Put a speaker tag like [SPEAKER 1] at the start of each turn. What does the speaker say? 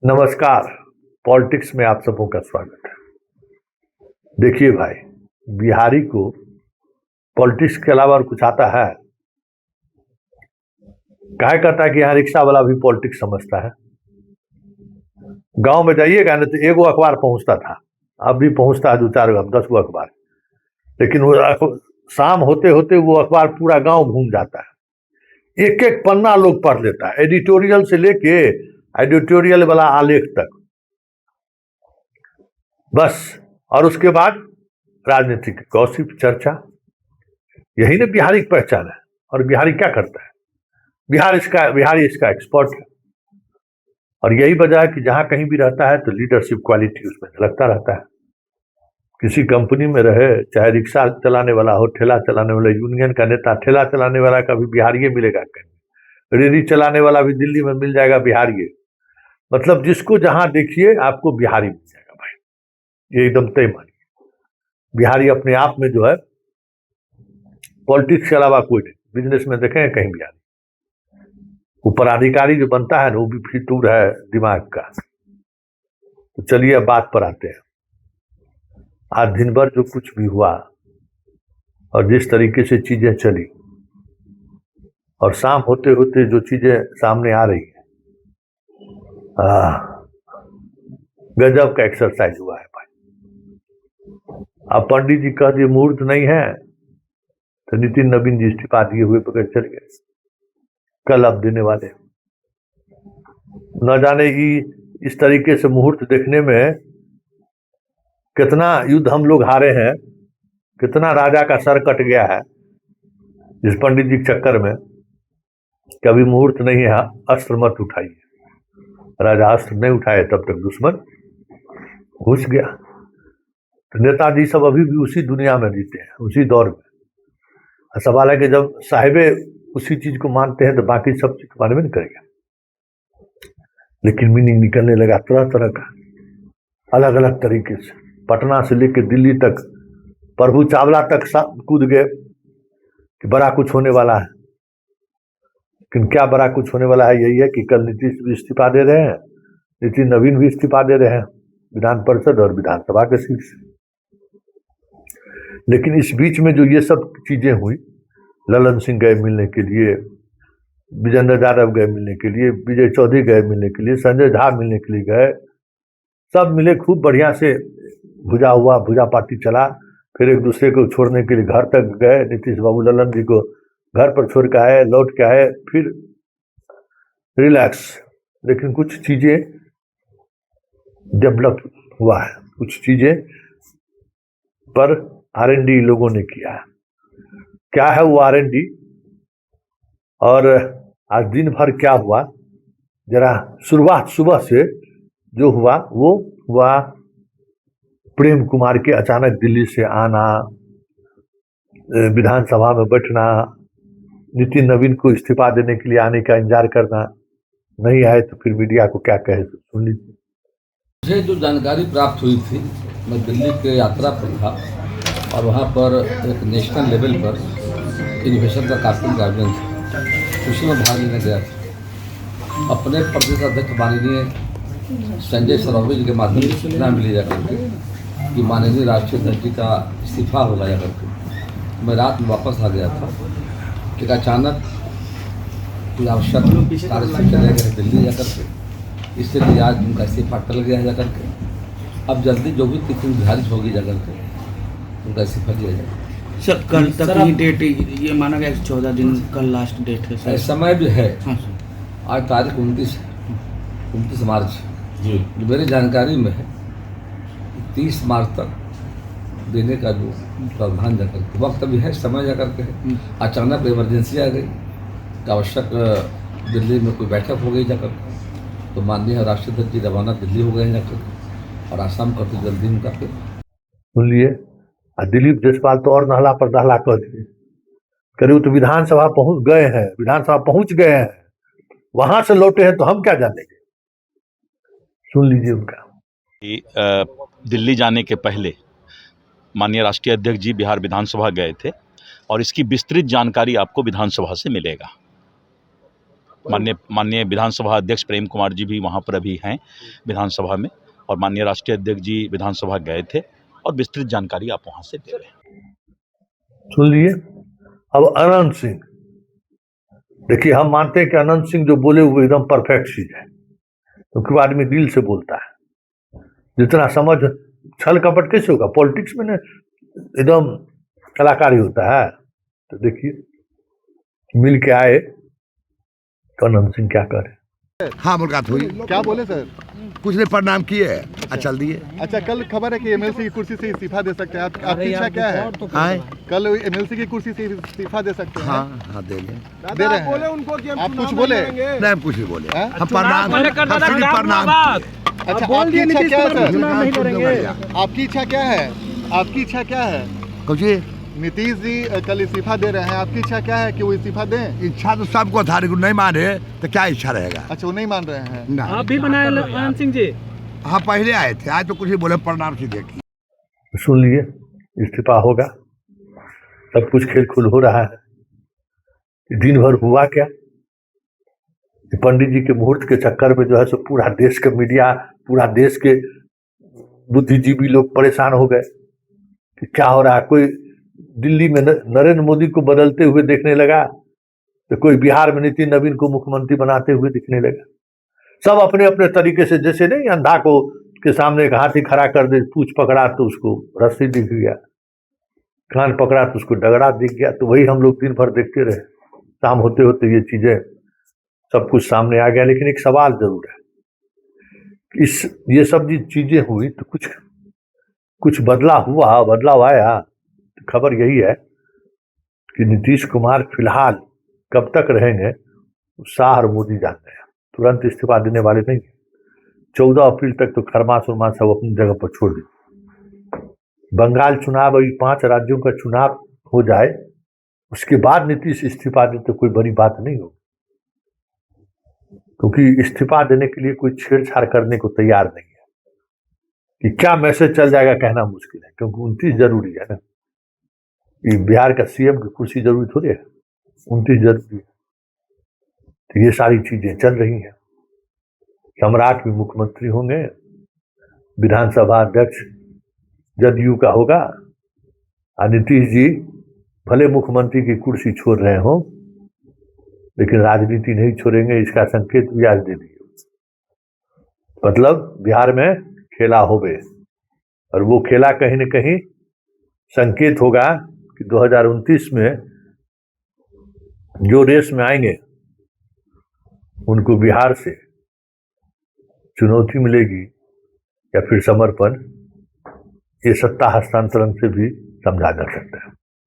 [SPEAKER 1] नमस्कार। पॉलिटिक्स में आप सबों का स्वागत है। देखिए भाई, बिहारी को पॉलिटिक्स के अलावा और कुछ आता है? काहे कहता है कि यहाँ रिक्शा वाला भी पॉलिटिक्स समझता है। गांव में जाइएगा ना तो एगो अखबार पहुंचता था, अब भी पहुंचता है 2-4 10 गो अखबार, लेकिन वो शाम होते होते वो अखबार पूरा गांव घूम जाता है। एक एक पन्ना लोग पढ़ लेता है, एडिटोरियल से लेके एडिटोरियल वाला आलेख तक, बस। और उसके बाद राजनीतिक गॉसिप, चर्चा, यही ना बिहारी की पहचान है। और बिहारी क्या करता है? बिहारी इसका एक्सपर्ट है। और यही वजह है कि जहां कहीं भी रहता है तो लीडरशिप क्वालिटी उसमें झलकता रहता है। किसी कंपनी में रहे, चाहे रिक्शा चलाने वाला हो, ठेला चलाने वाला, यूनियन का नेता, ठेला चलाने वाला का भी बिहारी मिलेगा, कहीं रेडी चलाने वाला भी दिल्ली में मिल जाएगा बिहारी। मतलब जिसको जहां देखिए आपको बिहारी मिल जाएगा भाई, ये एकदम तय मानिए। बिहारी अपने आप में जो है पॉलिटिक्स के अलावा कोई नहीं। बिजनेस में देखें कहीं बिहारी, उपराधिकारी जो बनता है ना वो भी फितूर है दिमाग का। तो चलिए अब बात पर आते हैं। आज दिन भर जो कुछ भी हुआ और जिस तरीके से चीजें चली, और शाम होते होते जो चीजें सामने आ रही है, गजब का एक्सरसाइज हुआ है भाई। अब पंडित जी का जो मुहूर्त नहीं है तो नितिन नवीन जी इस्तीफा दिए हुए पकड़ चल गए, कल अब देने वाले। न जाने कि इस तरीके से मुहूर्त देखने में कितना युद्ध हम लोग हारे हैं, कितना राजा का सर कट गया है इस पंडित जी के चक्कर में। कभी मुहूर्त नहीं है, अस्त्र मत उठाइए। राजा अस्त्र नहीं उठाए तब तक दुश्मन घुस गया। तो नेताजी सब अभी भी उसी दुनिया में जीते हैं, उसी दौर में। सवाल है कि जब साहिबे उसी चीज को मानते हैं तो बाकी सब चीज मानवे नहीं करेगा। लेकिन मीनिंग निकलने लगा तरह तरह का, अलग अलग तरीके से। पटना से लेकर दिल्ली तक, प्रभु चावला तक कूद गए कि बड़ा कुछ होने वाला है। लेकिन क्या बड़ा कुछ होने वाला है? यही है कि कल नीतीश भी इस्तीफा दे रहे हैं, नितिन नवीन भी इस्तीफा दे रहे हैं विधान परिषद और विधानसभा के सीट से। लेकिन इस बीच में जो ये सब चीजें हुई, ललन सिंह गए मिलने के लिए, विजेंद्र यादव गए मिलने के लिए, विजय चौधरी गए मिलने के लिए, संजय झा मिलने के लिए गए, सब मिले, खूब बढ़िया से भुजा हुआ, भुजा पार्टी चला। फिर एक दूसरे को छोड़ने के लिए घर तक गए, नीतीश बाबू ललन जी को घर पर छोड़ के आए, लौट के आए, फिर रिलैक्स। लेकिन कुछ चीजें डेवलप हुआ है, कुछ चीजें पर R&D लोगों ने किया है। क्या है वो R&D? और आज दिन भर क्या हुआ, जरा शुरुआत सुबह से जो हुआ वो हुआ। प्रेम कुमार के अचानक दिल्ली से आना, विधानसभा में बैठना, नितिन नवीन को इस्तीफा देने के लिए आने का इंतजार करना, नहीं आए तो फिर मीडिया को क्या कहे, सुन लीजिए।
[SPEAKER 2] मुझे जो जानकारी प्राप्त हुई थी, मैं दिल्ली के यात्रा पर था और वहाँ पर एक नेशनल लेवल पर इनोवेशन का काफी गाइडेंस था, उसी में भाग लेने गया था। अपने प्रदेश अध्यक्ष माननीय संजय सरौगी जी के माध्यम से सूचना मिली जाकर के कि माननीय राष्ट्रीय अध्यक्ष जी का इस्तीफा होगा जाकर के। मैं रात में वापस आ गया था, एक अचानक कोई आवश्यक कार्य से चले गए दिल्ली जाकर के, इसलिए आज उनका इस्तीफा टल गया जाकर के। अब जल्दी जो भी तिथि निर्धारित होगी जाकर के उनका इस्तीफा दिया जाएगा।
[SPEAKER 3] सर कल तक ही डेट ये माना गया 14 दिन कल लास्ट डेट है सर।
[SPEAKER 2] समय भी है।
[SPEAKER 3] हाँ
[SPEAKER 2] आज तारीख 29 मार्च जी, जो मेरी जानकारी में है 30 मार्च तक देने का जो प्रावधान जाकर के वक्त अभी है, समय जाकर के है। अचानक इमरजेंसी आ गई तो आवश्यक दिल्ली में कोई बैठक हो गई जाकर के, तो माननीय राष्ट्रीय अध्यक्ष जी रवाना दिल्ली हो गए जाकर के और आसाम करते जल्दी उनका फिर
[SPEAKER 1] सुन लिए। दिलीप जसपाल तो और नहला पर दहला कर दिए, करीब तो विधानसभा पहुंच गए हैं, विधानसभा पहुंच गए हैं, वहां से लौटे हैं तो हम क्या जानेंगे। सुन लीजिए उनका।
[SPEAKER 4] दिल्ली जाने के पहले माननीय राष्ट्रीय अध्यक्ष जी बिहार विधानसभा गए थे और इसकी विस्तृत जानकारी आपको विधानसभा से मिलेगा। माननीय विधानसभा अध्यक्ष प्रेम कुमार जी भी वहाँ पर अभी हैं विधानसभा में, और माननीय राष्ट्रीय अध्यक्ष जी विधानसभा गए थे और विस्तृत जानकारी आप वहाँ से दे रहे हैं।
[SPEAKER 1] सुन लिए। अब अनंत सिंह, देखिए हम मानते हैं कि अनंत सिंह जो बोले वो एकदम परफेक्ट चीज है, क्योंकि वो आदमी दिल से बोलता है। जितना समझ, छल कपट कैसे होगा पॉलिटिक्स में, ना एकदम कलाकारी होता है। तो देखिए मिल के आए तो अनंत सिंह क्या करे।
[SPEAKER 5] हाँ मुलाकात हुई।
[SPEAKER 6] क्या बोले सर?
[SPEAKER 5] कुछ ने प्रणाम किए और चल दिए।
[SPEAKER 6] अच्छा, कल खबर है कि एमएलसी की कुर्सी से इस्तीफा दे सकते हैं, आपकी इच्छा क्या है?
[SPEAKER 5] हाँ
[SPEAKER 6] कल एमएलसी की कुर्सी से इस्तीफा दे सकते हैं?
[SPEAKER 5] हाँ देंगे।
[SPEAKER 6] दे रहे हैं उनको कि आप कुछ बोले?
[SPEAKER 5] नहीं हम कुछ नहीं बोले,
[SPEAKER 6] हाँ?
[SPEAKER 5] हम प्रणाम, हम सिर्फ प्रणाम।
[SPEAKER 6] अच्छा, आपकी इच्छा क्या है सर? आपकी इच्छा क्या है? आपकी इच्छा क्या है?
[SPEAKER 5] कुछ
[SPEAKER 6] नीतीश जी कल इस्तीफा दे रहे हैं, आपकी इच्छा क्या है कि वो इस्तीफा दें?
[SPEAKER 5] इच्छा तो सबको था, लेकिन नहीं माने तो क्या इच्छा रहेगा।
[SPEAKER 6] अच्छा, वो नहीं मान रहे हैं।
[SPEAKER 7] आप भी बनाए अनंत सिंह जी?
[SPEAKER 5] हाँ पहले आए थे, आज तो कुछ नहीं बोले, प्रणाम सीधे की।
[SPEAKER 1] सुन लिए, इस्तीफा होगा, सब कुछ खेल खुल हो रहा है। दिन भर हुआ क्या, पंडित जी के मुहूर्त के चक्कर में जो है सो पूरा देश का मीडिया, पूरा देश के बुद्धिजीवी लोग परेशान हो गए कि क्या हो रहा है। कोई दिल्ली में नरेंद्र मोदी को बदलते हुए देखने लगा, तो कोई बिहार में नितिन नवीन को मुख्यमंत्री बनाते हुए दिखने लगा। सब अपने अपने तरीके से, जैसे नहीं अंधा को के सामने एक हाथी खड़ा कर दे, पूछ पकड़ा तो उसको रस्सी दिख गया, कान पकड़ा तो उसको डगरा दिख गया। तो वही हम लोग दिन भर देखते रहे। शाम होते होते ये चीजें सब कुछ सामने आ गया। लेकिन एक सवाल जरूर है, ये सब चीजें हुई तो कुछ बदलाव हुआ, बदलाव आया। तो खबर यही है कि नीतीश कुमार फिलहाल कब तक रहेंगे शाह और मोदी जानते हैं, तुरंत इस्तीफा देने वाले नहीं। 14 अप्रैल तक तो खरमास उरमास सब अपनी जगह पर छोड़ दी। बंगाल चुनाव, अभी 5 राज्यों का चुनाव हो जाए, उसके बाद नीतीश इस्तीफा दे तो कोई बड़ी बात नहीं होगी, क्योंकि इस्तीफा देने के लिए कोई छेड़छाड़ करने को तैयार नहीं है। कि क्या मैसेज चल जाएगा कहना मुश्किल है, क्योंकि 29 जरूरी है ना। ये बिहार का सीएम की कुर्सी जरूरी थोड़ी है, 29 जरूरी है। तो ये सारी चीजें चल रही हैं। सम्राट भी मुख्यमंत्री होंगे, विधानसभा अध्यक्ष जदयू का होगा, और नीतीश जी भले मुख्यमंत्री की कुर्सी छोड़ रहे हों, लेकिन राजनीति नहीं छोड़ेंगे, इसका संकेत भी आज दे दिए। मतलब बिहार में खेला होवे, और वो खेला कहीं न कहीं संकेत होगा कि 2029 में जो रेस में आएंगे उनको बिहार से चुनौती मिलेगी, या फिर समर्पण, ये सत्ता हस्तांतरण से भी समझा जा सकता है।